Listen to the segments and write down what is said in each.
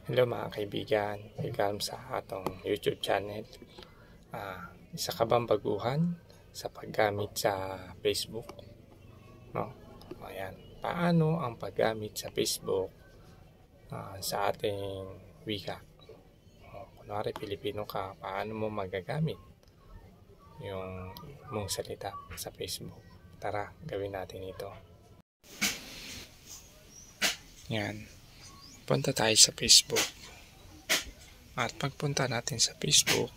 Hello mga kaibigan, welcome sa atong YouTube channel. Isa ka bang baguhan sa paggamit sa Facebook? No? Ayan. Paano ang paggamit sa Facebook sa ating wika? Kunwari Pilipino ka, paano mo magagamit yung mong salita sa Facebook? Tara, gawin natin ito. Yan. Punta tayo sa Facebook. At pagpunta natin sa Facebook,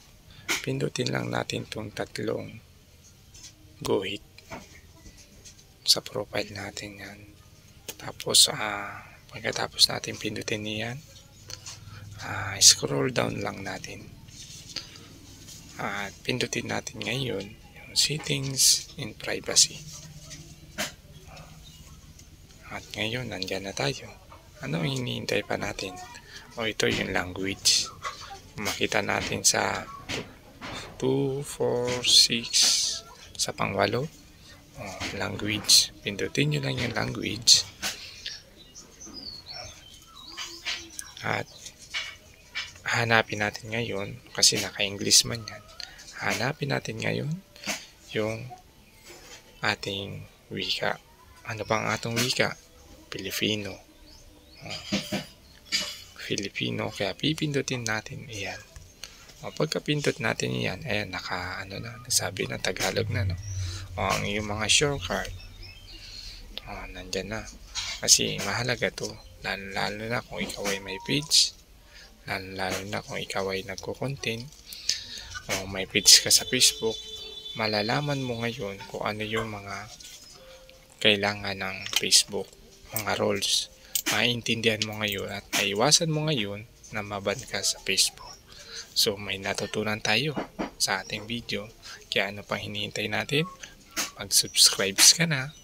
pindutin lang natin itong tatlong guhit sa profile natin yan. Tapos, pagkatapos natin pindutin niyan, scroll down lang natin. At pindutin natin ngayon yung settings and privacy. At ngayon, nandyan na tayo. Ano ang hinihintay pa natin? Ito yung language. Makita natin sa 2, 4, 6 sa pang-8. Language. Pindutin nyo lang yung language. At hanapin natin ngayon, kasi naka-English man yan. Hanapin natin ngayon yung ating wika. Ano bang atong wika? Pilipino. Filipino, kaya pipindutin natin iyan. Pagkapindot natin iyan, ayan, nasabi na Tagalog na, no? Ang iyong mga shortcut, nandyan na. Kasi mahalaga to, lalo na kung ikaw ay may page, lalo na kung ikaw ay nagko-content, may page ka sa Facebook, malalaman mo ngayon kung ano yung mga kailangan ng Facebook, mga roles. Maintindihan mo ngayon at maiwasan mo ngayon na maban ka sa Facebook. So may natutunan tayo sa ating video. Kaya ano pang hinihintay natin? Mag-subscribe ka na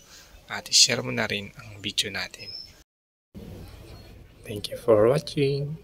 at i-share mo na rin ang video natin. Thank you for watching.